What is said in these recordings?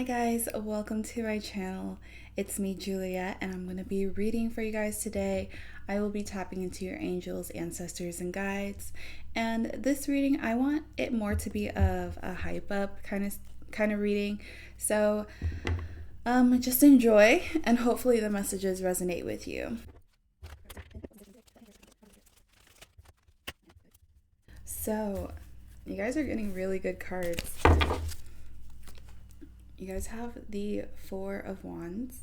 guys, welcome to my channel. It's me, Juliette, and I'm going to be reading for you guys today. I will be tapping into your angels, ancestors, and guides. And this reading, I want it more to be of a hype up kind of reading. So just enjoy, and hopefully the messages resonate with you. So, you guys are getting really good cards. You guys have the Four of Wands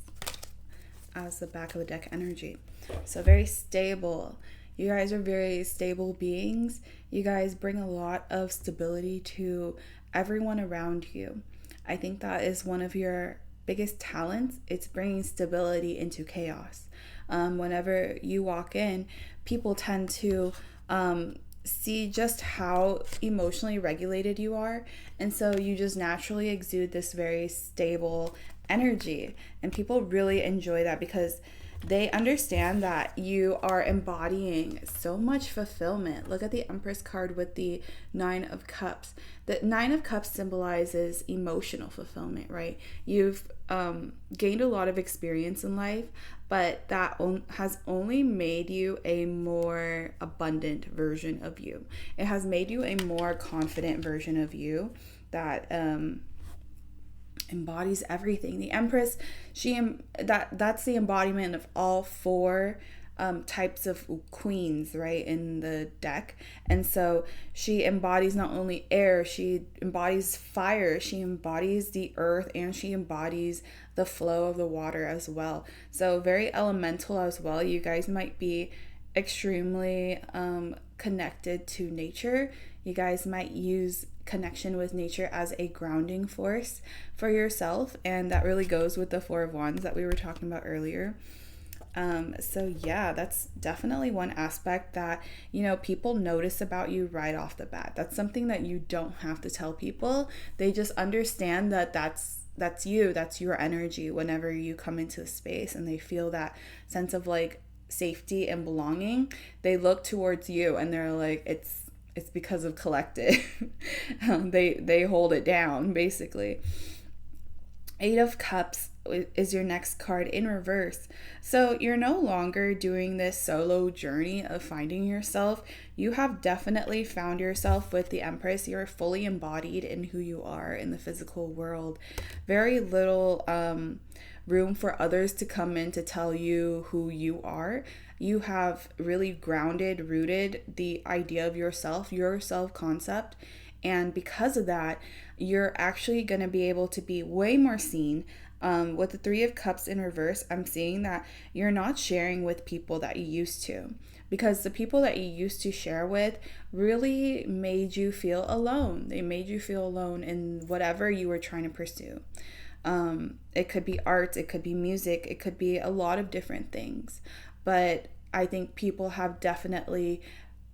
as the back of the deck energy. So very stable. You guys are very stable beings. You guys bring a lot of stability to everyone around you. I think that is one of your biggest talents. It's bringing stability into chaos. Whenever you walk in, people tend to see just how emotionally regulated you are, and so you just naturally exude this very stable energy, and people really enjoy that because they understand that you are embodying so much fulfillment. Look at the Empress card with the Nine of Cups. The Nine of Cups symbolizes emotional fulfillment, right? You've gained a lot of experience in life, but that has only made you a more abundant version of you. It has made you a more confident version of you that embodies everything. The Empress, that's the embodiment of all four types of queens, right, in the deck. And so she embodies not only air, she embodies fire, she embodies the earth, and she embodies the flow of the water as well. So very elemental as well. You guys might be extremely connected to nature. You guys might use connection with nature as a grounding force for yourself, and that really goes with the Four of Wands that we were talking about earlier. So yeah, that's definitely one aspect that, people notice about you right off the bat. That's something that you don't have to tell people. They just understand that that's you, that's your energy whenever you come into a space, and they feel that sense of like safety and belonging. They look towards you and they're like, it's because of collective. They hold it down, basically. Eight of Cups is your next card in reverse. So you're no longer doing this solo journey of finding yourself. You have definitely found yourself with the Empress. You're fully embodied in who you are in the physical world. Very little room for others to come in to tell you who you are. You have really grounded, rooted the idea of yourself, your self-concept. And because of that, you're actually going to be able to be way more seen. With the Three of Cups in reverse, I'm seeing that you're not sharing with people that you used to, because the people that you used to share with really made you feel alone. They made you feel alone in whatever you were trying to pursue. It could be art, it could be music, it could be a lot of different things. But I think people have definitely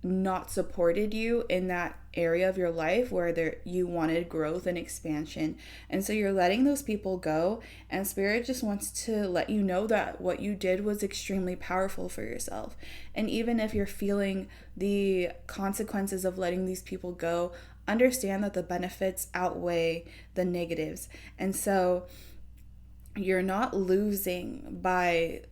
not supported you in that area of your life where you wanted growth and expansion. And so you're letting those people go, and Spirit just wants to let you know that what you did was extremely powerful for yourself. And even if you're feeling the consequences of letting these people go, understand that the benefits outweigh the negatives. And so you're not losing by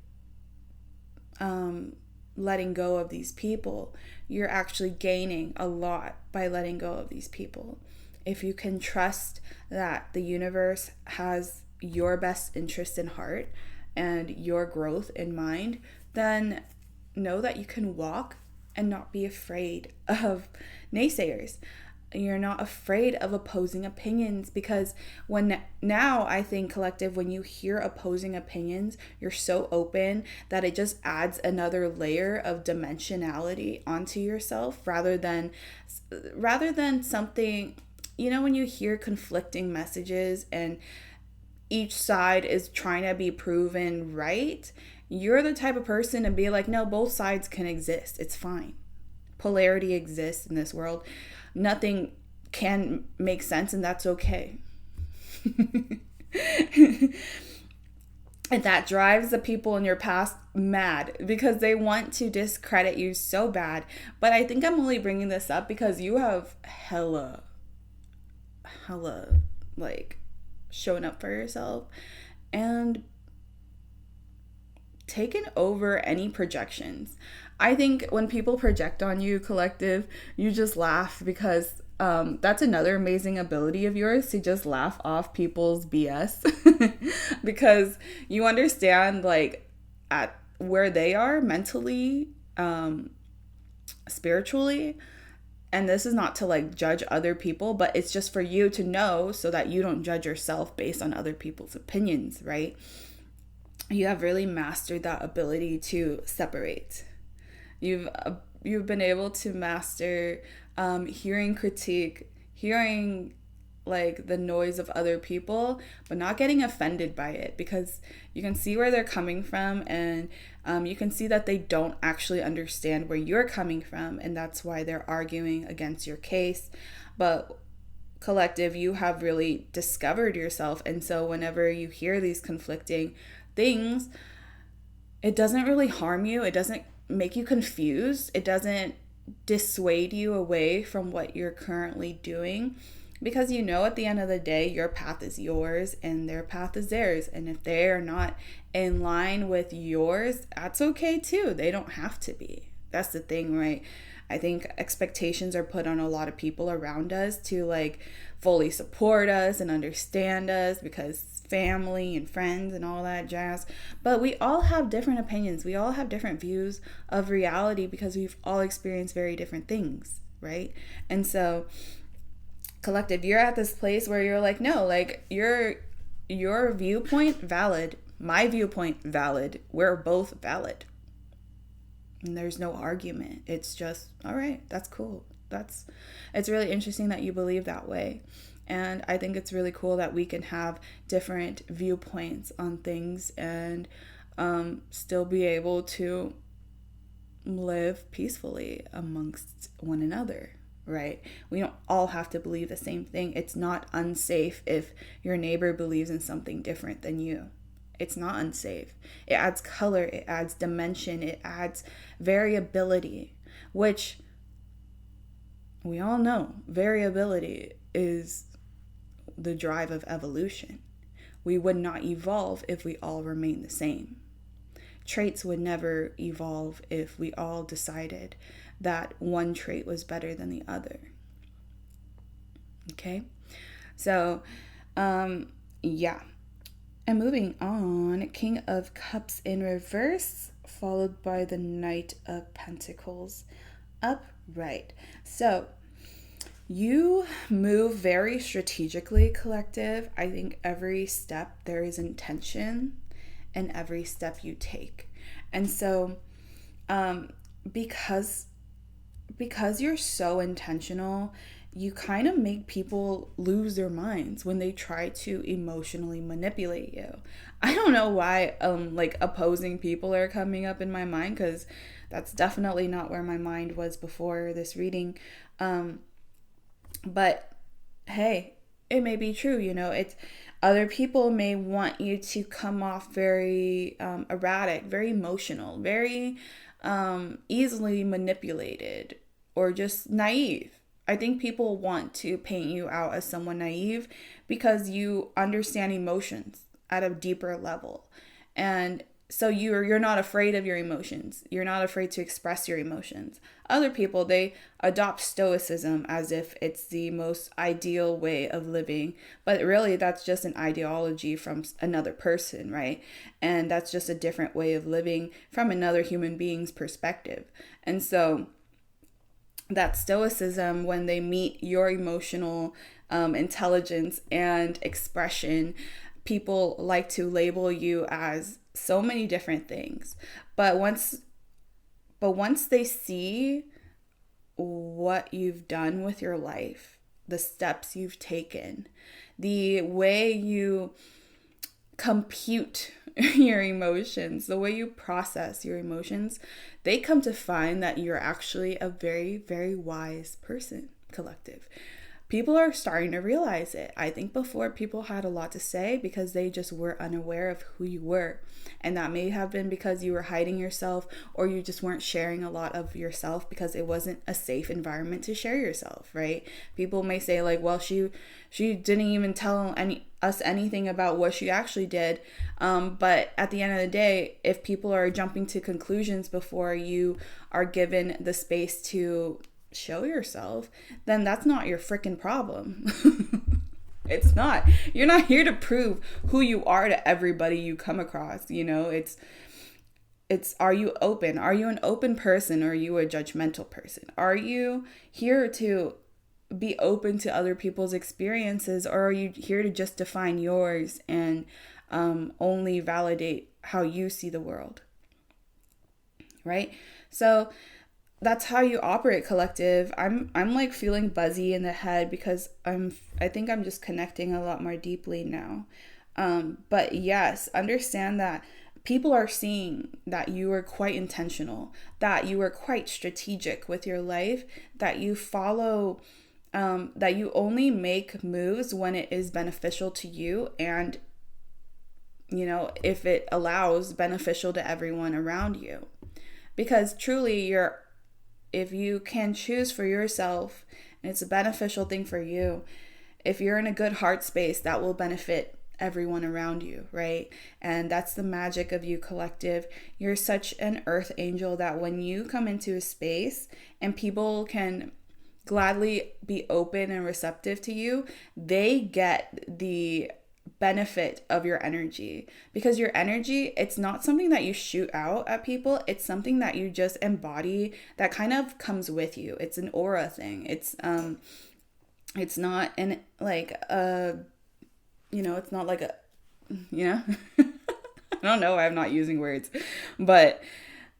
letting go of these people. You're actually gaining a lot by letting go of these people. If you can trust that the universe has your best interest in heart and your growth in mind, then know that you can walk and not be afraid of naysayers. You're not afraid of opposing opinions, because now I think collective, when you hear opposing opinions, you're so open that it just adds another layer of dimensionality onto yourself rather than something, when you hear conflicting messages and each side is trying to be proven right, you're the type of person to be like, no, both sides can exist. It's fine. Polarity exists in this world. Nothing can make sense, and that's okay. And that drives the people in your past mad because they want to discredit you so bad. But I think I'm only bringing this up because you have hella like showing up for yourself, and taking over any projections. I think when people project on you, collective, you just laugh because that's another amazing ability of yours, to just laugh off people's BS because you understand like at where they are mentally, spiritually. And this is not to like judge other people, but it's just for you to know so that you don't judge yourself based on other people's opinions, right? You have really mastered that ability to separate. You've been able to master hearing critique, hearing like the noise of other people, but not getting offended by it, because you can see where they're coming from, and you can see that they don't actually understand where you're coming from, and that's why they're arguing against your case. But collective, you have really discovered yourself, and so whenever you hear these conflicting things, it doesn't really harm you. It doesn't make you confused. It doesn't dissuade you away from what you're currently doing, because you know at the end of the day, your path is yours and their path is theirs. And if they are not in line with yours, that's okay too. They don't have to be. That's the thing, right? I think expectations are put on a lot of people around us to like fully support us and understand us, because family and friends and all that jazz. But we all have different opinions. We all have different views of reality, because we've all experienced very different things, right? And so collective, you're at this place where you're like, no, like your viewpoint valid, my viewpoint valid, we're both valid, and there's no argument. It's just, all right, that's cool. It's really interesting that you believe that way. And I think it's really cool that we can have different viewpoints on things and still be able to live peacefully amongst one another, right? We don't all have to believe the same thing. It's not unsafe if your neighbor believes in something different than you. It's not unsafe. It adds color, it adds dimension, it adds variability, which we all know variability is the drive of evolution. We would not evolve if we all remain the same. Traits would never evolve if we all decided that one trait was better than the other. Okay? So, yeah. And moving on, King of Cups in reverse, followed by the Knight of Pentacles upright. So, you move very strategically, collective. I think every step there is intention in every step you take. And so because you're so intentional, you kind of make people lose their minds when they try to emotionally manipulate you. I don't know why like opposing people are coming up in my mind, because that's definitely not where my mind was before this reading. But hey, it may be true, you know. It's other people may want you to come off very erratic, very emotional, very easily manipulated, or just naive. I think people want to paint you out as someone naive because you understand emotions at a deeper level. And so you're not afraid of your emotions. You're not afraid to express your emotions. Other people, they adopt stoicism as if it's the most ideal way of living. But really, that's just an ideology from another person, right? And that's just a different way of living from another human being's perspective. And so that stoicism, when they meet your emotional intelligence and expression, people like to label you as so many different things. But once they see what you've done with your life, the steps you've taken, the way you compute your emotions, the way you process your emotions, they come to find that you're actually a very, very wise person, collective. people are starting to realize it. I think before people had a lot to say because they just were unaware of who you were. And that may have been because you were hiding yourself, or you just weren't sharing a lot of yourself because it wasn't a safe environment to share yourself, right? People may say like, well, she didn't even tell us anything about what she actually did. But at the end of the day, if people are jumping to conclusions before you are given the space to show yourself, then that's not your freaking problem. It's not. You're not here to prove who you are to everybody you come across. You know, it's are you open? Are you an open person, or are you a judgmental person? Are you here to be open to other people's experiences, or are you here to just define yours and only validate how you see the world? Right? So that's how you operate, collective. I'm like feeling buzzy in the head because I think I'm just connecting a lot more deeply now. But yes, understand that people are seeing that you are quite intentional, that you are quite strategic with your life, that you follow, that you only make moves when it is beneficial to you, and you know, if it allows, beneficial to everyone around you. Because truly, if you can choose for yourself and it's a beneficial thing for you, if you're in a good heart space, that will benefit everyone around you, right? And that's the magic of you, collective. You're such an earth angel that when you come into a space and people can gladly be open and receptive to you, they get the benefit of your energy, because your energy, it's not something that you shoot out at people, it's something that you just embody, that kind of comes with you. It's an aura thing. It's not an like it's not like a I don't know, I'm not using words, but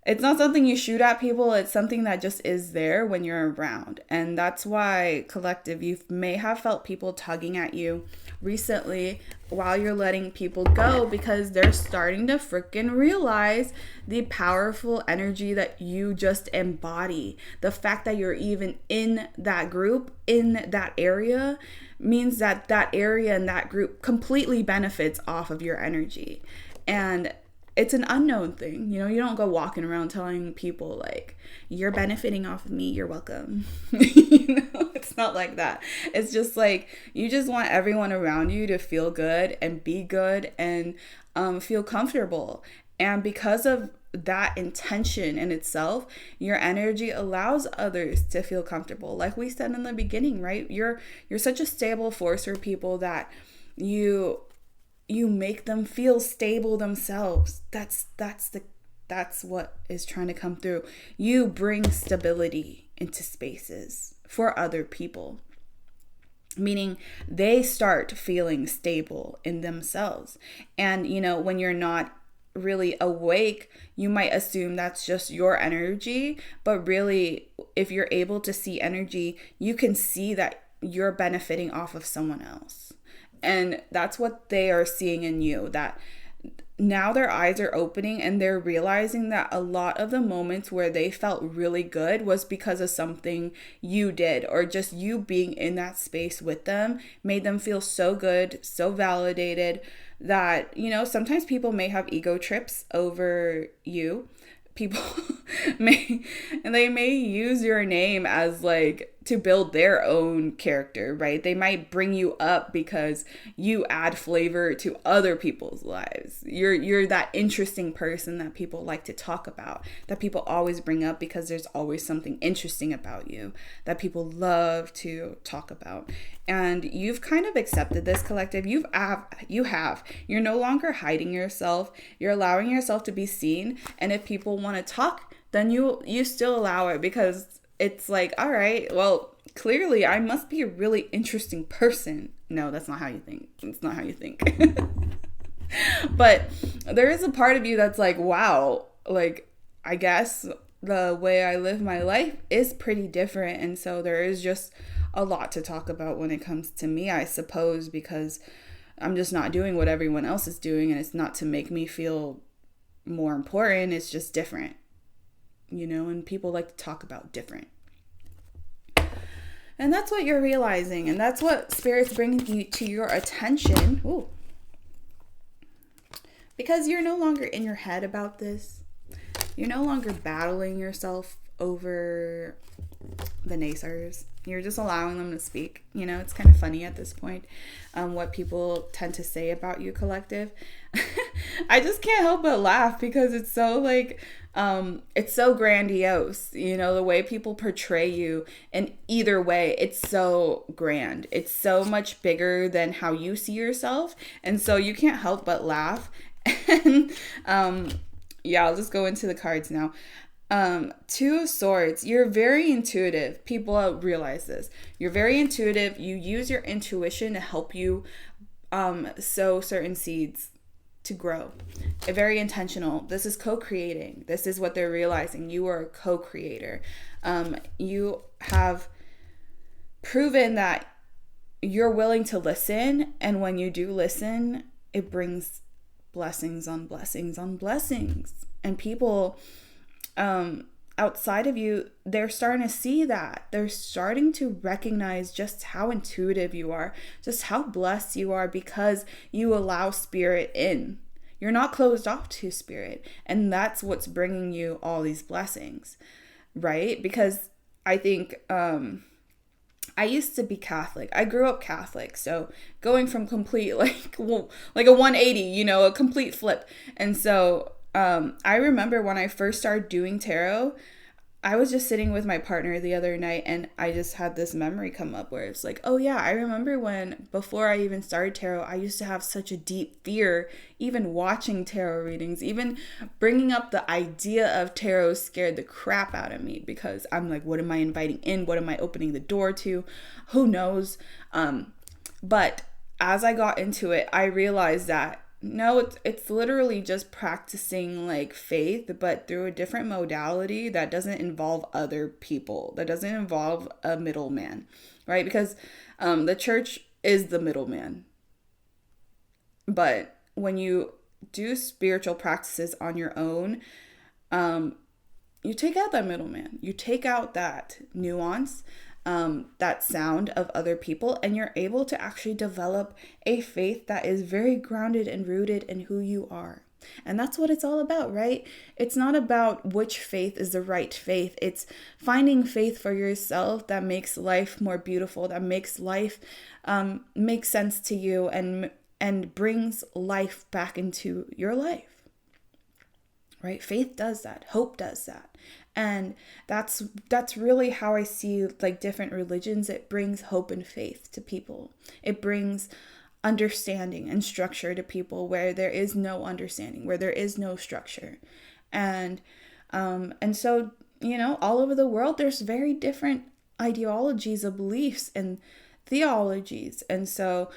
it's not something you shoot at people. It's something that just is there when you're around. And that's why, collective, you may have felt people tugging at you recently while you're letting people go, because they're starting to freaking realize the powerful energy that you just embody. The fact that you're even in that group, in that area, means that that area and that group completely benefits off of your energy. And it's an unknown thing. You know, you don't go walking around telling people like, you're benefiting off of me, you're welcome. It's not like that. It's just like, you just want everyone around you to feel good and be good and feel comfortable. And because of that intention in itself, your energy allows others to feel comfortable. Like we said in the beginning, right? You're such a stable force for people that you make them feel stable themselves. That's what is trying to come through. You bring stability into spaces for other people, meaning they start feeling stable in themselves. And you know, when you're not really awake, you might assume that's just your energy, but really, if you're able to see energy, you can see that you're benefiting off of someone else. And that's what they are seeing in you, that now their eyes are opening and they're realizing that a lot of the moments where they felt really good was because of something you did, or just you being in that space with them made them feel so good, so validated, that, you know, sometimes people may have ego trips over you. People may use your name as like to build their own character, right? They might bring you up because you add flavor to other people's lives. You're that interesting person that people like to talk about, that people always bring up because there's always something interesting about you that people love to talk about. And you've kind of accepted this, collective. You have. You're no longer hiding yourself. You're allowing yourself to be seen. And if people want to talk, then you still allow it, because it's like, all right, well, clearly I must be a really interesting person. No, that's not how you think. It's not how you think. But there is a part of you that's like, wow, like, I guess the way I live my life is pretty different. And so there is just a lot to talk about when it comes to me, I suppose, because I'm just not doing what everyone else is doing. And it's not to make me feel more important. It's just different, you know, and people like to talk about different. And that's what you're realizing. And that's what Spirit's bringing you to your attention. Ooh. Because you're no longer in your head about this. You're no longer battling yourself over the naysayers. You're just allowing them to speak. You know, it's kind of funny at this point, what people tend to say about you, collective. I just can't help but laugh because it's so like, it's so grandiose. You know, the way people portray you in either way, it's so grand. It's so much bigger than how you see yourself. And so you can't help but laugh. And yeah, I'll just go into the cards now. Two of Swords. You're very intuitive. People realize this. You're very intuitive. You use your intuition to help you sow certain seeds to grow. Very intentional. This is co-creating. This is what they're realizing. You are a co-creator. You have proven that you're willing to listen, and when you do listen, it brings blessings on blessings on blessings. And people outside of you, they're starting to see that. They're starting to recognize just how intuitive you are, just how blessed you are because you allow Spirit in. You're not closed off to Spirit. And that's what's bringing you all these blessings, right? Because I think I used to be Catholic. I grew up Catholic. So going from complete like a 180, you know, a complete flip. And so I remember when I first started doing tarot, I was just sitting with my partner the other night and I just had this memory come up where it's like, oh yeah, I remember when before I even started tarot, I used to have such a deep fear, even watching tarot readings, even bringing up the idea of tarot scared the crap out of me because I'm like, what am I inviting in? What am I opening the door to? Who knows? But as I got into it, I realized that no, it's literally just practicing like faith, but through a different modality that doesn't involve other people, that doesn't involve a middleman, right? Because the church is the middleman. But when you do spiritual practices on your own, you take out that middleman. You take out that nuance, that sound of other people, and you're able to actually develop a faith that is very grounded and rooted in who you are. And that's what it's all about, right? It's not about which faith is the right faith. It's finding faith for yourself that makes life more beautiful, that makes life make sense to you and brings life back into your life. Right? Faith does that. Hope does that. And that's really how I see like different religions. It brings hope and faith to people. It brings understanding and structure to people where there is no understanding, where there is no structure. And so, you know, all over the world, there's very different ideologies of beliefs and theologies. And so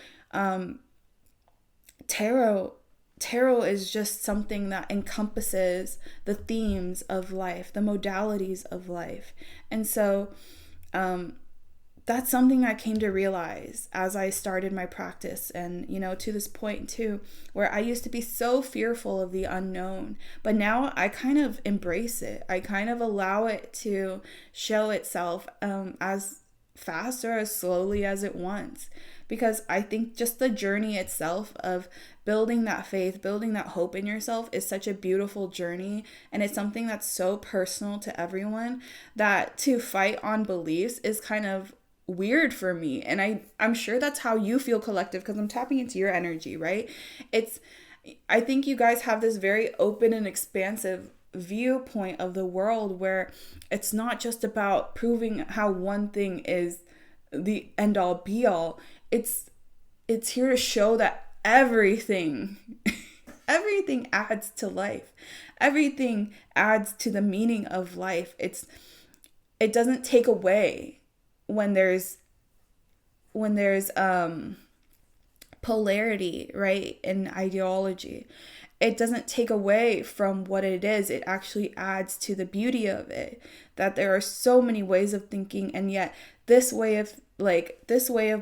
Tarot is just something that encompasses the themes of life, the modalities of life. And so that's something I came to realize as I started my practice. And, you know, to this point too, where I used to be so fearful of the unknown, but now I kind of embrace it. I kind of allow it to show itself as fast or as slowly as it wants. Because I think just the journey itself of building that faith, building that hope in yourself is such a beautiful journey. And it's something that's so personal to everyone that to fight on beliefs is kind of weird for me. And I'm sure that's how you feel, collective, because I'm tapping into your energy, right? I think you guys have this very open and expansive viewpoint of the world where it's not just about proving how one thing is the end all be all. It's here to show that everything adds to life. Everything adds to the meaning of life. It doesn't take away when there's polarity, right, in ideology. It doesn't take away from what it is. It actually adds to the beauty of it. That there are so many ways of thinking, and yet this way of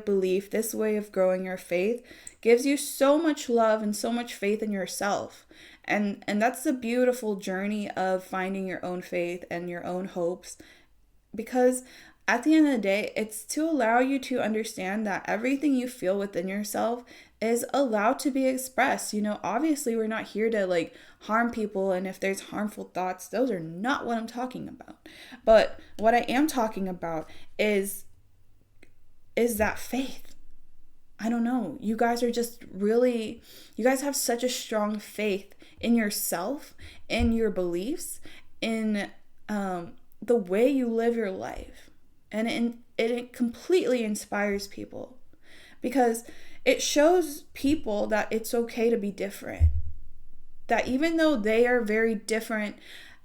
belief, this way of growing your faith gives you so much love and so much faith in yourself. And that's the beautiful journey of finding your own faith and your own hopes. Because at the end of the day, it's to allow you to understand that everything you feel within yourself is allowed to be expressed. Obviously we're not here to like harm people, and if there's harmful thoughts, those are not what I'm talking about. But what I am talking about is that faith. I don't know. You guys are just really, you guys have such a strong faith in yourself, in your beliefs, in the way you live your life. And it completely inspires people, because it shows people that it's okay to be different. That even though they are very different,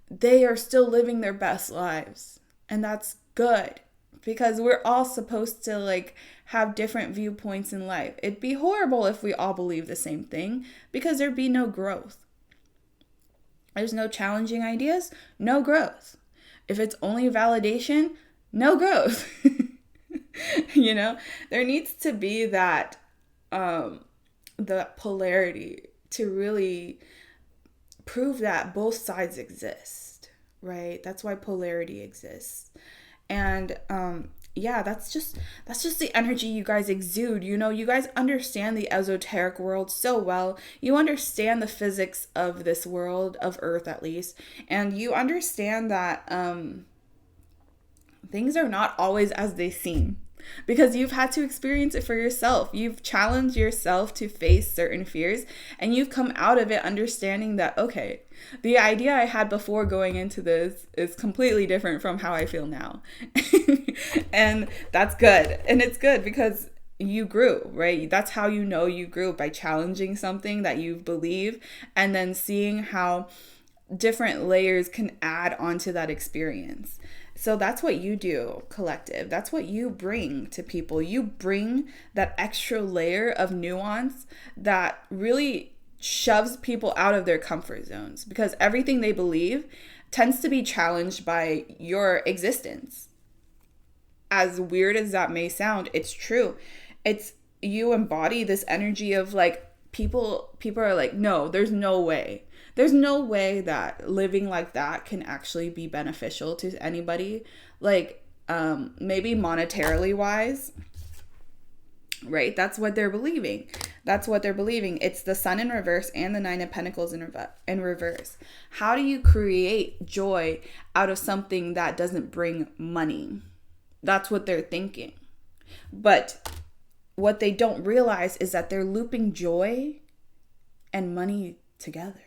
they are still living their best lives. And that's good, because we're all supposed to like have different viewpoints in life. It'd be horrible if we all believe the same thing, because there'd be no growth. There's no challenging ideas, no growth. If it's only validation, no growth. There needs to be that the polarity to really prove that both sides exist, right? That's why polarity exists. And that's just the energy you guys exude. You guys understand the esoteric world so well. You understand the physics of this world, of Earth at least, and you understand that things are not always as they seem, because you've had to experience it for yourself. You've challenged yourself to face certain fears, and you've come out of it understanding that, okay, the idea I had before going into this is completely different from how I feel now. And that's good. And it's good because you grew, right? That's how you grew, by challenging something that you believe and then seeing how different layers can add onto that experience. So that's what you do, collective. That's what you bring to people. You bring that extra layer of nuance that really shoves people out of their comfort zones, because everything they believe tends to be challenged by your existence. As weird as that may sound, it's true. You embody this energy of like, people are like, no, there's no way. There's no way that living like that can actually be beneficial to anybody. Like, maybe monetarily wise, right? That's what they're believing. It's the Sun in reverse and the Nine of Pentacles in reverse. How do you create joy out of something that doesn't bring money? That's what they're thinking. But what they don't realize is that they're looping joy and money together,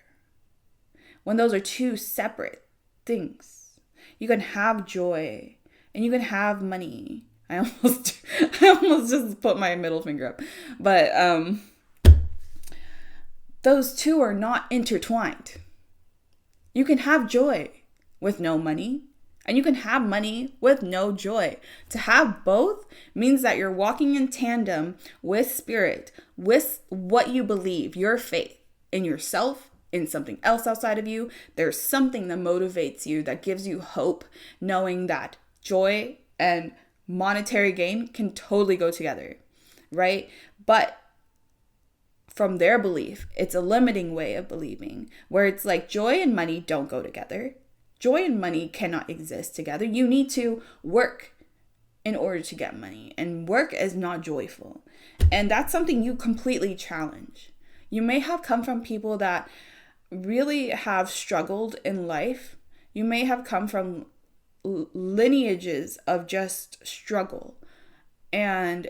when those are two separate things. You can have joy and you can have money. I almost just put my middle finger up. But those two are not intertwined. You can have joy with no money, and you can have money with no joy. To have both means that you're walking in tandem with spirit, with what you believe, your faith in yourself, in something else outside of you. There's something that motivates you, that gives you hope, knowing that joy and monetary gain can totally go together, right? But from their belief, it's a limiting way of believing, where it's like joy and money don't go together. Joy and money cannot exist together. You need to work in order to get money, and work is not joyful. And that's something you completely challenge. You may have come from people that really have struggled in life. You may have come from lineages of just struggle, and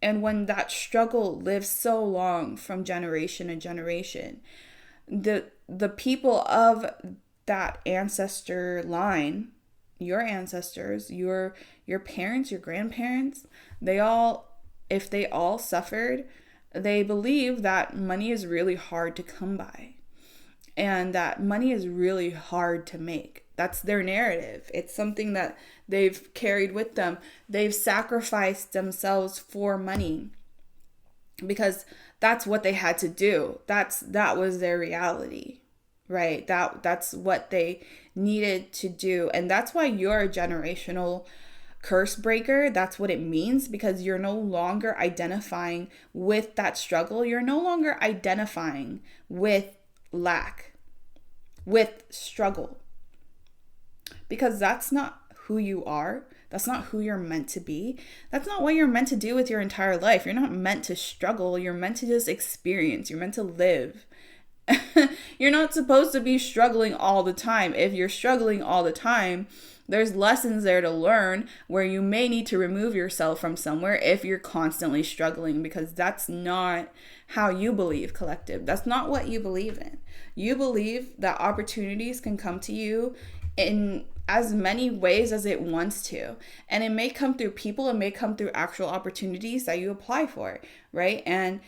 when that struggle lives so long from generation to generation, the people of that ancestor line, your ancestors, your parents, your grandparents, if they all suffered, they believe that money is really hard to come by, and that money is really hard to make. That's their narrative. It's something that they've carried with them. They've sacrificed themselves for money because that's what they had to do. That was their reality, right? That's what they needed to do. And that's why you're a generational curse breaker. That's what it means, because you're no longer identifying with that struggle. You're no longer identifying with lack, with struggle, because that's not who you are. That's not who you're meant to be. That's not what you're meant to do with your entire life. You're not meant to struggle. You're meant to just experience. You're meant to live. You're not supposed to be struggling all the time. If you're struggling all the time, there's lessons there to learn where you may need to remove yourself from somewhere if you're constantly struggling, because that's not how you believe, collective. That's not what you believe in. You believe that opportunities can come to you in as many ways as it wants to. And it may come through people, it may come through actual opportunities that you apply for, right? And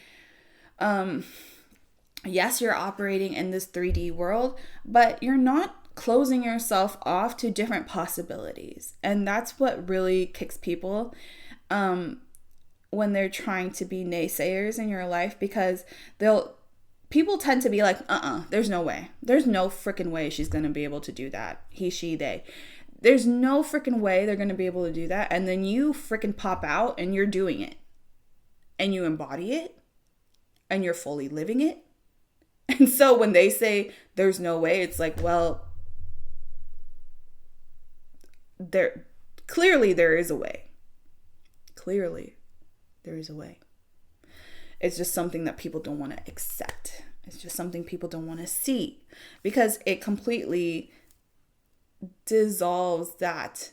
yes, you're operating in this 3D world, but you're not closing yourself off to different possibilities. And that's what really kicks people when they're trying to be naysayers in your life, because people tend to be like, there's no way. There's no freaking way she's going to be able to do that. He, she, they. There's no freaking way they're going to be able to do that. And then you freaking pop out and you're doing it. And you embody it. And you're fully living it. And so when they say there's no way, it's like, well, clearly there is a way. Clearly there is a way. It's just something that people don't want to accept. It's just something people don't want to see, because it completely dissolves that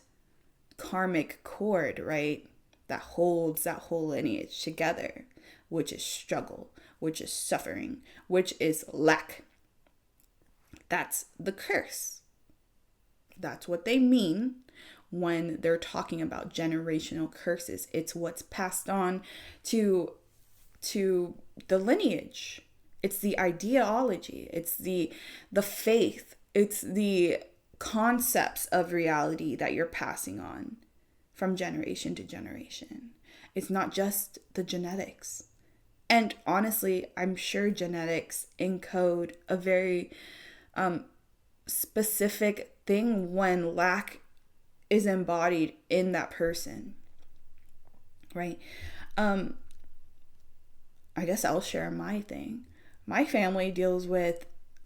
karmic cord, right? That holds that whole lineage together, which is struggle, which is suffering, which is lack. That's the curse. That's what they mean when they're talking about generational curses. It's what's passed on to the lineage. It's the ideology. It's the faith. It's the concepts of reality that you're passing on from generation to generation. It's not just the genetics. And honestly, I'm sure genetics encode a very specific thing when lack is embodied in that person, right? I guess I'll share my thing. My family deals with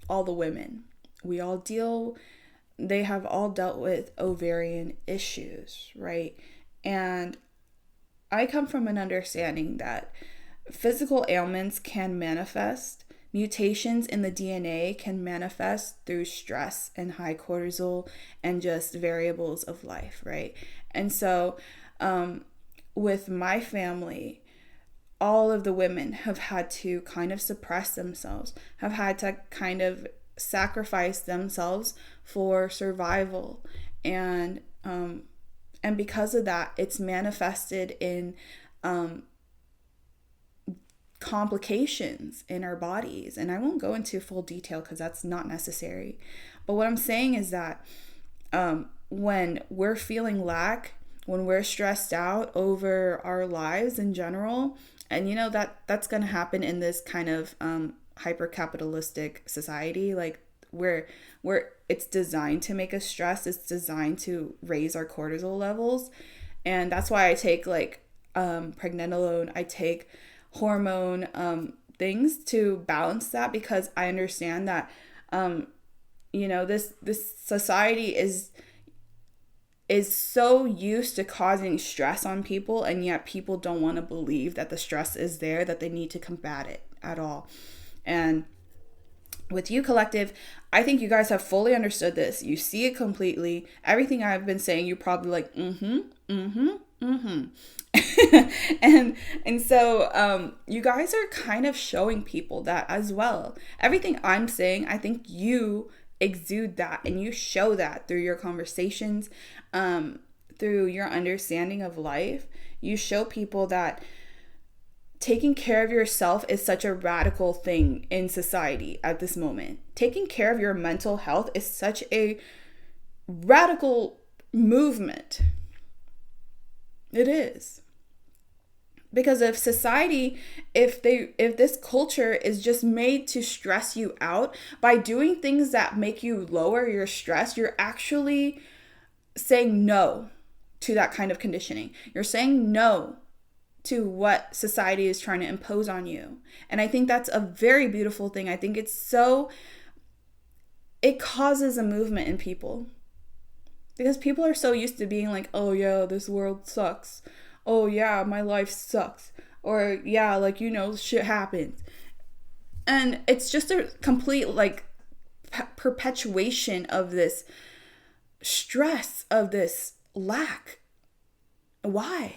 all the women. They have all dealt with ovarian issues, right? And I come from an understanding that physical ailments can manifest. Mutations in the DNA can manifest through stress and high cortisol and just variables of life, right? And so with my family, all of the women have had to kind of suppress themselves, have had to kind of sacrifice themselves for survival. And because of that, it's manifested in complications in our bodies. And I won't go into full detail because that's not necessary. But what I'm saying is that when we're feeling lack, when we're stressed out over our lives in general, and you know that's going to happen in this kind of hyper-capitalistic society, like where it's designed to make us stress, it's designed to raise our cortisol levels. And that's why I take like pregnenolone, I take hormone things to balance that, because I understand that this society is so used to causing stress on people, and yet people don't want to believe that the stress is there, that they need to combat it at all. And with you, collective, I think you guys have fully understood this. You see it completely. Everything I've been saying, you're probably like, and so you guys are kind of showing people that as well. Everything I'm saying, I think you exude that, and you show that through your conversations, through your understanding of life. You show people that taking care of yourself is such a radical thing in society at this moment. Taking care of your mental health is such a radical movement. It is. Because if society, if this culture is just made to stress you out by doing things that make you lower your stress, you're actually saying no to that kind of conditioning. You're saying no to what society is trying to impose on you. And I think that's a very beautiful thing. I think it causes a movement in people. Because people are so used to being like, oh yeah, this world sucks. Oh yeah, my life sucks. Or yeah, like, shit happens. And it's just a complete like perpetuation of this stress, of this lack. Why?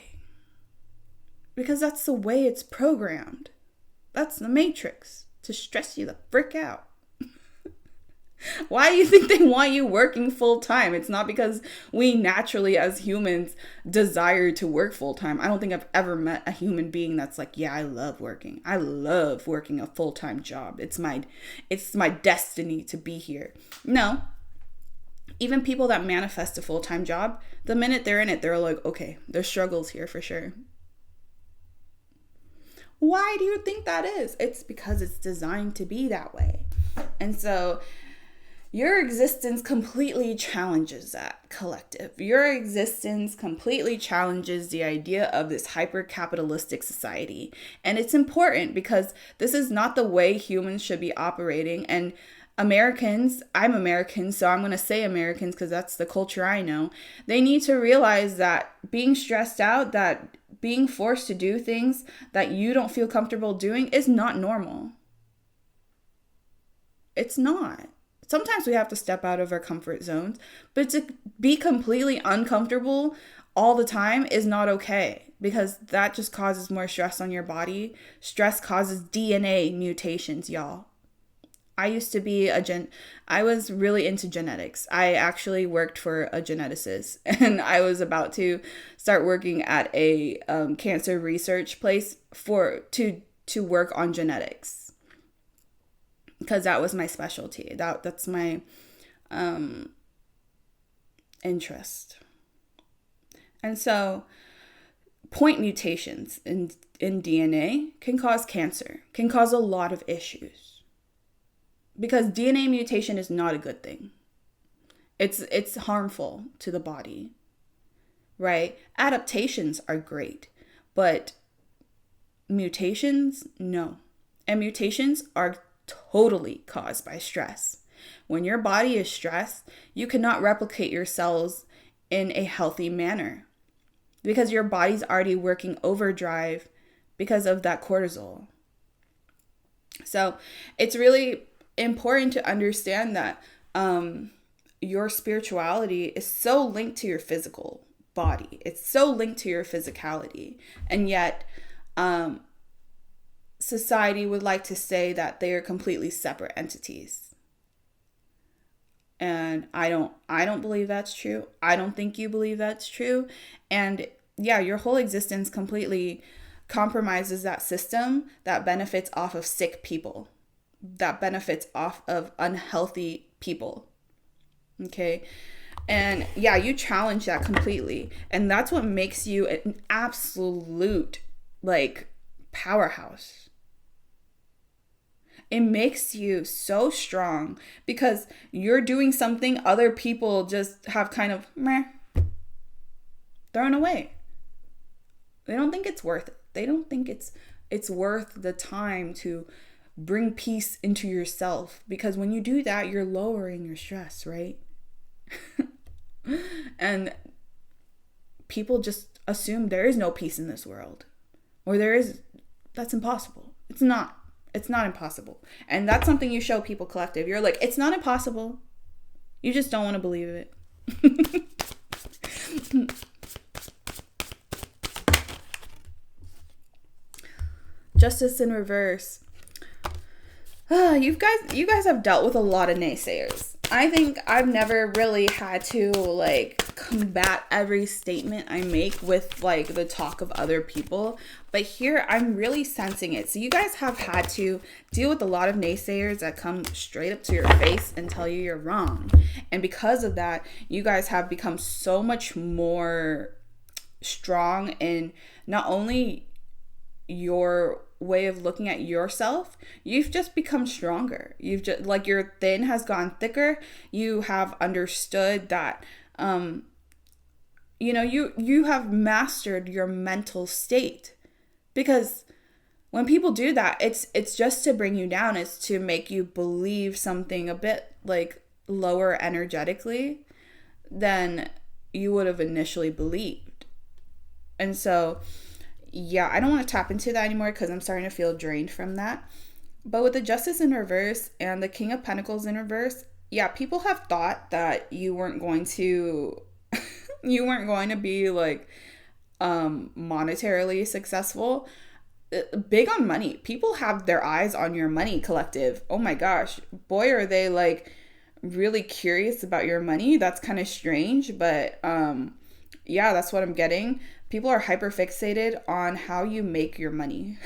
Because that's the way it's programmed. That's the matrix, to stress you the frick out. Why do you think they want you working full time? It's not because we naturally as humans desire to work full time. I don't think I've ever met a human being that's like, yeah, I love working. I love working a full time job. It's my destiny to be here. No. Even people that manifest a full time job, the minute they're in it, they're like, okay, there's struggles here for sure. Why do you think that is? It's because it's designed to be that way. And so your existence completely challenges that, collective. Your existence completely challenges the idea of this hyper-capitalistic society. And it's important because this is not the way humans should be operating. And Americans, I'm American, so I'm going to say Americans because that's the culture I know. They need to realize that being stressed out, that being forced to do things that you don't feel comfortable doing is not normal. It's not. Sometimes we have to step out of our comfort zones, but to be completely uncomfortable all the time is not okay, because that just causes more stress on your body. Stress causes DNA mutations, y'all. I used to be I was really into genetics. I actually worked for a geneticist, and I was about to start working at a cancer research place to work on genetics. Because that was my specialty. That's my interest. And so point mutations in DNA can cause cancer, can cause a lot of issues. Because DNA mutation is not a good thing. It's harmful to the body, right? Adaptations are great, but mutations, no. And mutations are totally caused by stress. When your body is stressed, you cannot replicate your cells in a healthy manner because your body's already working overdrive because of that cortisol. So it's really important to understand that your spirituality is so linked to your physical body. It's so linked to your physicality. And yet, society would like to say that they are completely separate entities. And I don't believe that's true. I don't think you believe that's true. And yeah, your whole existence completely compromises that system that benefits off of sick people, that benefits off of unhealthy people. Okay. And yeah, you challenge that completely. And that's what makes you an absolute like powerhouse. It makes you so strong because you're doing something other people just have kind of thrown away. They don't think it's worth it. They don't think it's worth the time to bring peace into yourself, because when you do that, you're lowering your stress, right? And people just assume there is no peace in this world, or that's impossible. It's not impossible. And that's something you show people, collective. You're like, it's not impossible. You just don't want to believe it. Justice in reverse. You guys have dealt with a lot of naysayers. I think I've never really had to like combat every statement I make with like the talk of other people, but here I'm really sensing it. So you guys have had to deal with a lot of naysayers that come straight up to your face and tell you you're wrong. And because of that, you guys have become so much more strong in not only your way of looking at yourself, you've just become stronger. You've just, like, your thin has gone thicker. You have understood that you have mastered your mental state, because when people do that, it's just to bring you down. It's to make you believe something a bit like lower energetically, than you would have initially believed. And so, yeah, I don't want to tap into that anymore because I'm starting to feel drained from that. But with the Justice in reverse and the King of Pentacles in reverse, yeah, people have thought that you weren't going to be like monetarily successful. Big on money. People have their eyes on your money, collective. Oh my gosh. Boy, are they like really curious about your money. That's kind of strange, but yeah, that's what I'm getting. People are hyper fixated on how you make your money.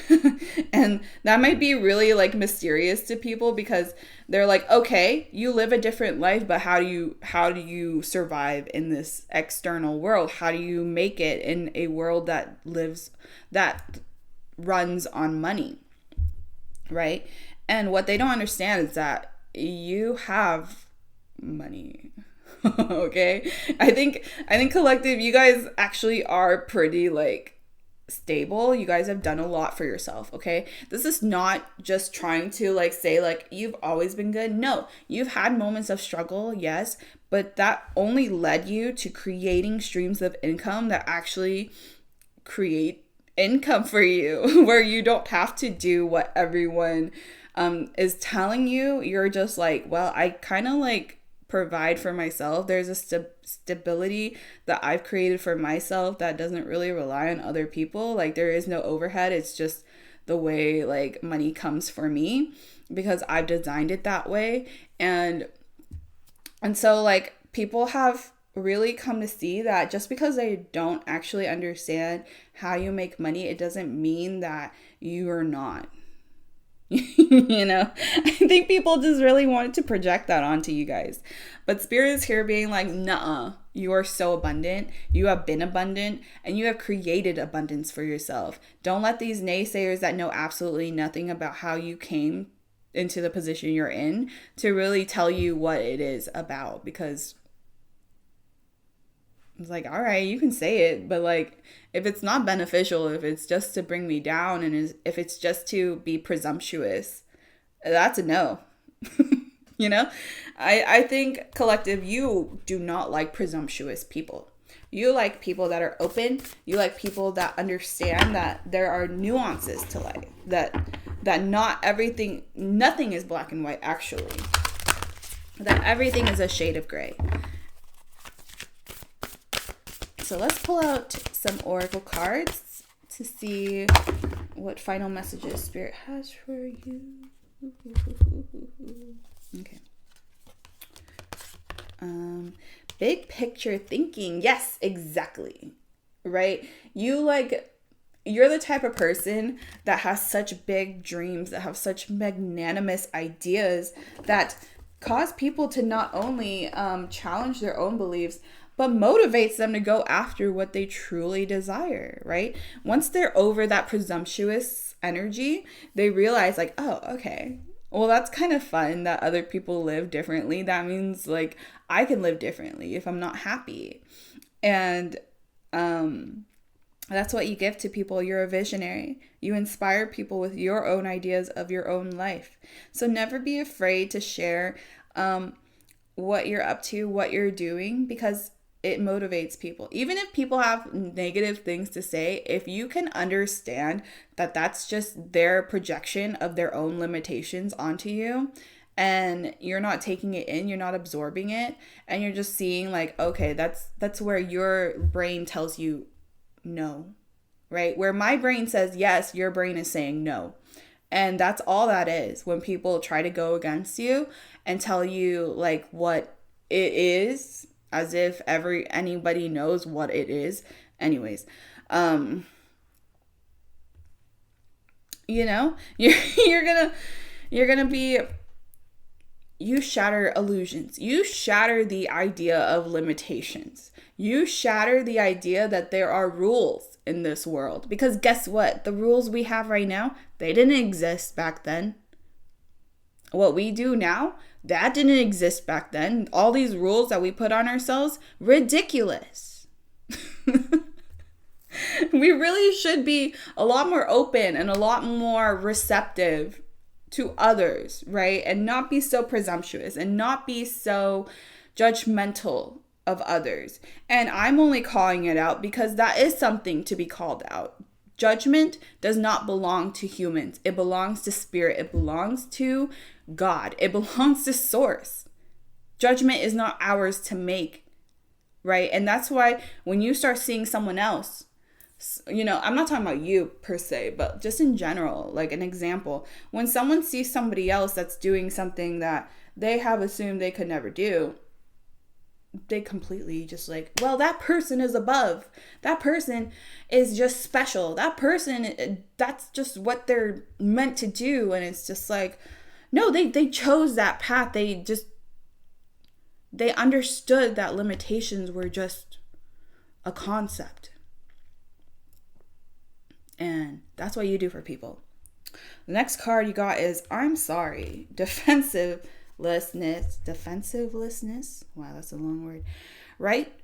And that might be really like mysterious to people because they're like, okay, you live a different life, but how do you survive in this external world? How do you make it in a world that runs on money? Right? And what they don't understand is that you have money. Okay, I think collective, you guys actually are pretty like stable. You guys have done a lot for yourself. Okay, this is not just trying to like say like you've always been good. No, you've had moments of struggle, yes, but that only led you to creating streams of income that actually create income for you where you don't have to do what everyone is telling you. You're just like, well, I kind of like provide for myself. There's a stability that I've created for myself that doesn't really rely on other people. Like there is no overhead. It's just the way like money comes for me because I've designed it that way. And so like people have really come to see that just because they don't actually understand how you make money, it doesn't mean that you are not. You know, I think people just really wanted to project that onto you guys. But Spirit is here being like, nuh-uh, you are so abundant. You have been abundant and you have created abundance for yourself. Don't let these naysayers that know absolutely nothing about how you came into the position you're in to really tell you what it is about, because it's like, all right, you can say it, but like if it's not beneficial, if it's just to bring me down and if it's just to be presumptuous, that's a no. You know, I think collective, you do not like presumptuous people. You like people that are open. You like people that understand that there are nuances to life, that not everything, nothing is black and white actually, that everything is a shade of gray. So let's pull out some oracle cards to see what final messages Spirit has for you. Okay. Big picture thinking. Yes, exactly. Right? You're the type of person that has such big dreams, that have such magnanimous ideas that cause people to not only challenge their own beliefs, but motivates them to go after what they truly desire, right? Once they're over that presumptuous energy, they realize like, oh, okay, well, that's kind of fun that other people live differently. That means like I can live differently if I'm not happy. And that's what you give to people. You're a visionary. You inspire people with your own ideas of your own life. So never be afraid to share what you're up to, what you're doing, because it motivates people. Even if people have negative things to say, if you can understand that that's just their projection of their own limitations onto you, and you're not taking it in, you're not absorbing it, and you're just seeing like, okay, that's where your brain tells you no, right? Where my brain says yes, your brain is saying no. And that's all that is when people try to go against you and tell you like what it is, as if anybody knows what it is. Anyways, you know, you're gonna be, you shatter illusions. You shatter the idea of limitations. You shatter the idea that there are rules in this world. Because guess what? The rules we have right now, they didn't exist back then. What we do now, that didn't exist back then. All these rules that we put on ourselves, ridiculous. We really should be a lot more open and a lot more receptive to others, right? And not be so presumptuous and not be so judgmental of others. And I'm only calling it out because that is something to be called out. Judgment does not belong to humans. It belongs to spirit. It belongs to God. It belongs to source. Judgment is not ours to make, right? And that's why when you start seeing someone else, I'm not talking about you per se, but just in general, like an example, when someone sees somebody else that's doing something that they have assumed they could never do, they completely just like, well, that person is above. That person is just special. That person, that's just what they're meant to do. And it's just like, no, they chose that path. They understood that limitations were just a concept. And that's what you do for people. The next card you got is I'm sorry. Defensiveness. Wow, that's a long word.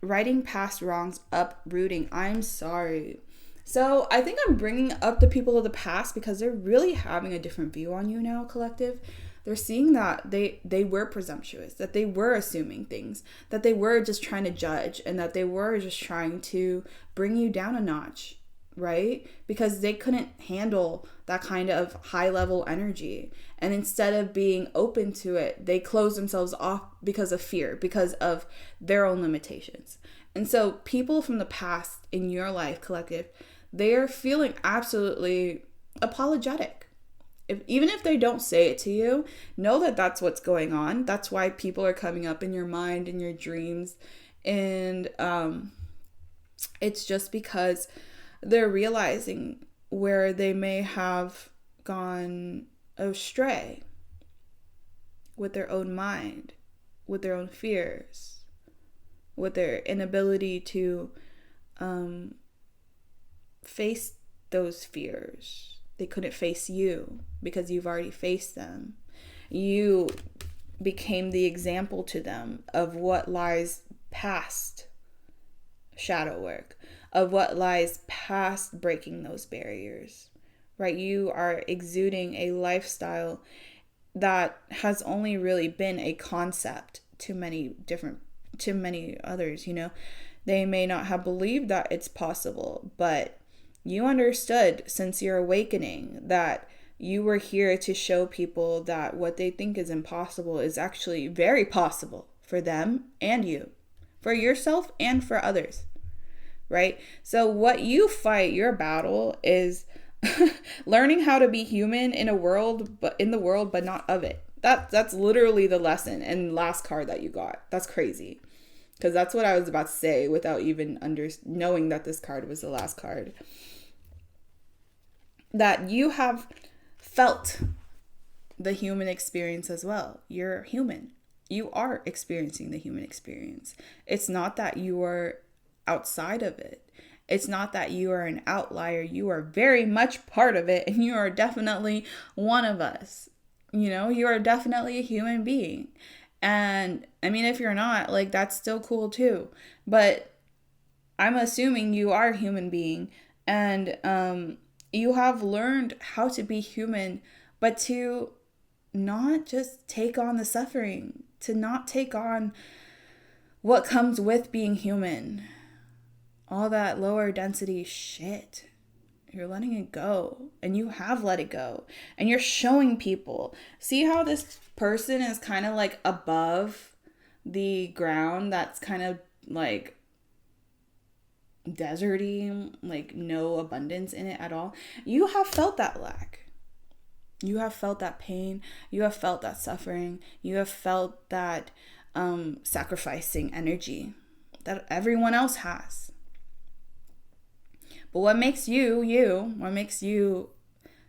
Writing past wrongs, uprooting. I'm sorry. So I think I'm bringing up the people of the past because they're really having a different view on you now, collective. They're seeing that they were presumptuous, that they were assuming things, that they were just trying to judge, and that they were just trying to bring you down a notch, right? Because they couldn't handle that kind of high level energy. And instead of being open to it, they closed themselves off because of fear, because of their own limitations. And so people from the past in your life, collective, they're feeling absolutely apologetic. Even if they don't say it to you, know that that's what's going on. That's why people are coming up in your mind, in your dreams. And it's just because they're realizing where they may have gone astray with their own mind, with their own fears, with their inability to face those fears. They couldn't face you because you've already faced them. You became the example to them of what lies past shadow work, of what lies past breaking those barriers, right? You are exuding a lifestyle that has only really been a concept to many others, They may not have believed that it's possible, but you understood since your awakening that you were here to show people that what they think is impossible is actually very possible for them and you, for yourself and for others, right? So what you fight, your battle, is learning how to be human in the world, but not of it. That's literally the lesson. And last card that you got, that's crazy, because that's what I was about to say without even knowing that this card was the last card. That you have felt the human experience as well. You're human. You are experiencing the human experience. It's not that you are outside of it. It's not that you are an outlier. You are very much part of it, and you are definitely one of us. You are definitely a human being. And I mean, if you're not, like, that's still cool too. But I'm assuming you are a human being, and you have learned how to be human, but to not just take on the suffering, to not take on what comes with being human. All that lower density shit. You're letting it go, and you have let it go, and you're showing people. See how this person is kind of like above the ground, that's kind of like deserty, like no abundance in it at all. You have felt that lack. You have felt that pain. You have felt that suffering. You have felt that sacrificing energy that everyone else has. But what makes what makes you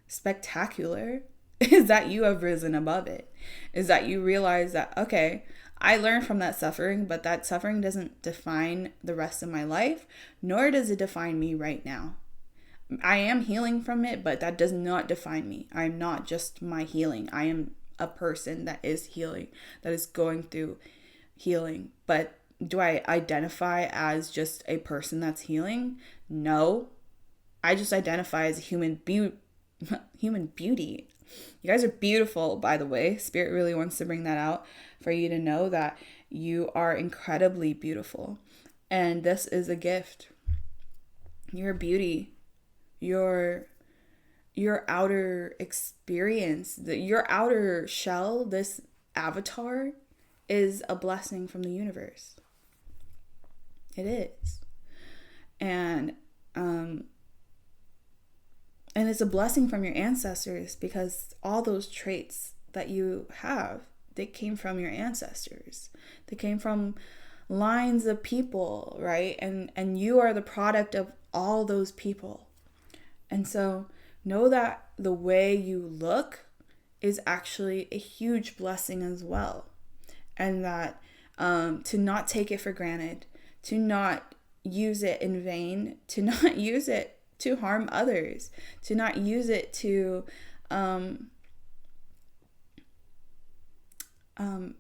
spectacular is that you have risen above it. Is that you realize that, okay, I learned from that suffering, but that suffering doesn't define the rest of my life, nor does it define me right now. I am healing from it, but that does not define me. I'm not just my healing. I am a person that is healing, that is going through healing. But do I identify as just a person that's healing? No. I just identify as a human beauty. You guys are beautiful, by the way. Spirit really wants to bring that out for you to know that You are incredibly beautiful. And this is a gift. Your beauty, your outer experience, your outer shell, this avatar is a blessing from the universe. It is. And it's a blessing from your ancestors, because all those traits that you have, they came from your ancestors. They came from lines of people, right? And you are the product of all those people. And so know that the way you look is actually a huge blessing as well. And that to not take it for granted, to not use it in vain, to not use it to harm others, to not use it to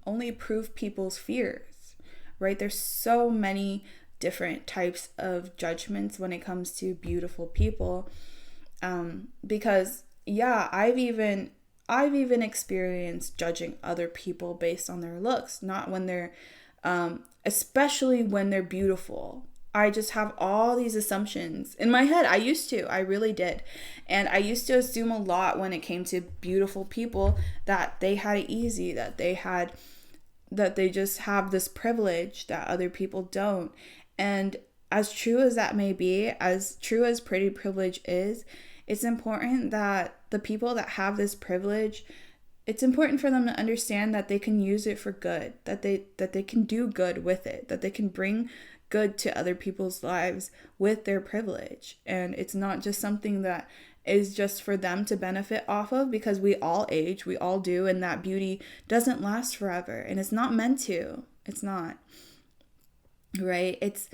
only prove people's fears, right? There's so many different types of judgments when it comes to beautiful people, because I've even experienced judging other people based on their looks, not when they're especially when they're beautiful. I just have all these assumptions in my head. I really did. And I used to assume a lot when it came to beautiful people, that they had it easy, that they just have this privilege that other people don't. And as true as that may be, as true as pretty privilege is, it's important that the people that have this privilege, it's important for them to understand that they can use it for good, that they can do good with it, that they can bring good to other people's lives with their privilege. And it's not just something that is just for them to benefit off of, because we all age, we all do, and that beauty doesn't last forever, and it's not meant to. It's not. Right? It's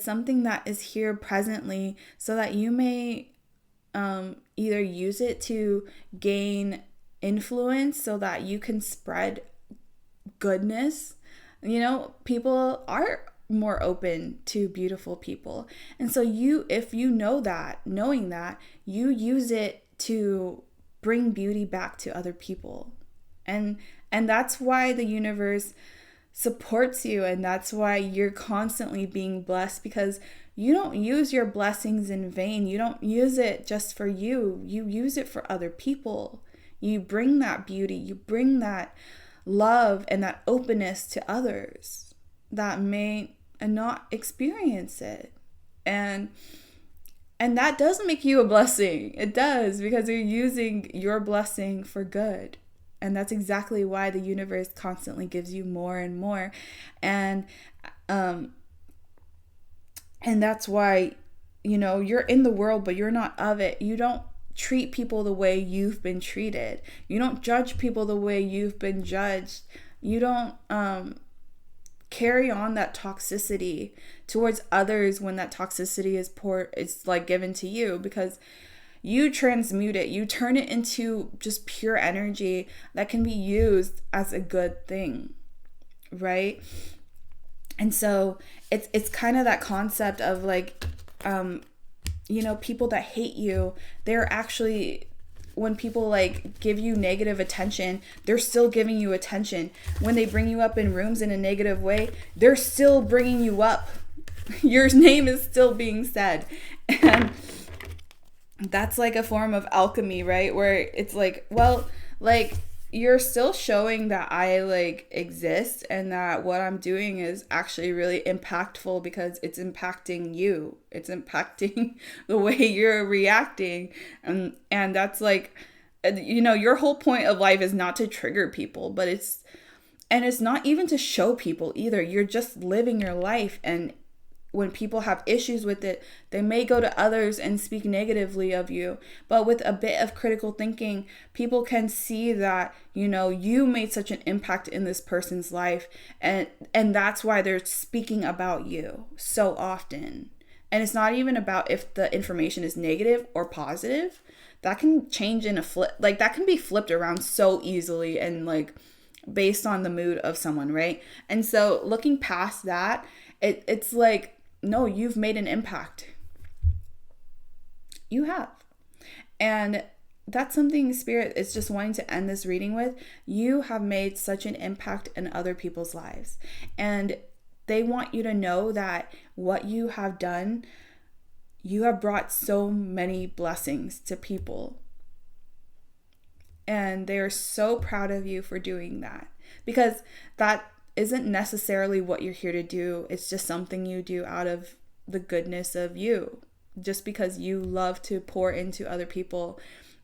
something that is here presently so that you may either use it to gain influence so that you can spread goodness. People are more open to beautiful people. And so if you knowing that, you use it to bring beauty back to other people. And that's why the universe supports you, and that's why you're constantly being blessed, because you don't use your blessings in vain. You don't use it just for you. You use it for other people. You bring that beauty, you bring that love and that openness to others that may not experience it. And that does make you a blessing. It does, because you're using your blessing for good. And that's exactly why the universe constantly gives you more and more. And that's why, you're in the world, but you're not of it. You don't treat people the way you've been treated. You don't judge people the way you've been judged. You don't carry on that toxicity towards others when that toxicity is like given to you, because you transmute it. You turn it into just pure energy that can be used as a good thing, right? And so it's kind of that concept of like, people that hate you, they're actually, when people like give you negative attention, they're still giving you attention. When they bring you up in rooms in a negative way, they're still bringing you up. Your name is still being said. And that's like a form of alchemy, right? Where it's like, well, like, you're still showing that I like exist and that what I'm doing is actually really impactful, because it's impacting you. It's impacting the way you're reacting. And that's like, your whole point of life is not to trigger people, but it's not even to show people either. You're just living your life, and when people have issues with it, they may go to others and speak negatively of you. But with a bit of critical thinking, people can see that, you made such an impact in this person's life. And that's why they're speaking about you so often. And it's not even about if the information is negative or positive. That can change in a flip. Like, that can be flipped around so easily, and like based on the mood of someone, right? And so looking past that, it's like, no, you've made an impact. You have. And that's something Spirit is just wanting to end this reading with. You have made such an impact in other people's lives. And they want you to know that what you have done, you have brought so many blessings to people. And they are so proud of you for doing that. Because that isn't necessarily what you're here to do. It's just something you do out of the goodness of you. Just because you love to pour into other people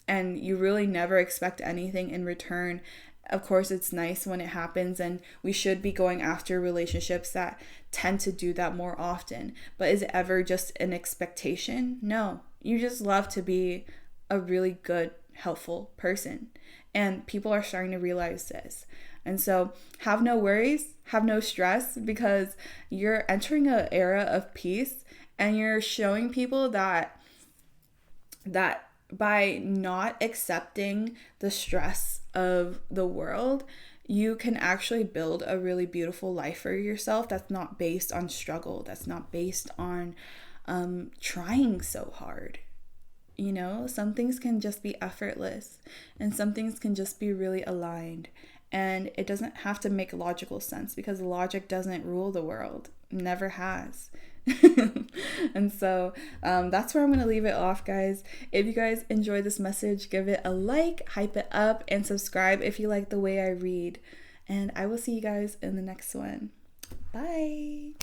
and you really never expect anything in return. Of course, it's nice when it happens, and we should be going after relationships that tend to do that more often. But is it ever just an expectation? No. You just love to be a really good, helpful person. And people are starting to realize this. And so have no worries, have no stress, because you're entering an era of peace, and you're showing people that by not accepting the stress of the world, you can actually build a really beautiful life for yourself that's not based on struggle, that's not based on trying so hard. You know, some things can just be effortless, and some things can just be really aligned. And it doesn't have to make logical sense, because logic doesn't rule the world. Never has. And so that's where I'm going to leave it off, guys. If you guys enjoyed this message, give it a like, hype it up, and subscribe if you like the way I read. And I will see you guys in the next one. Bye.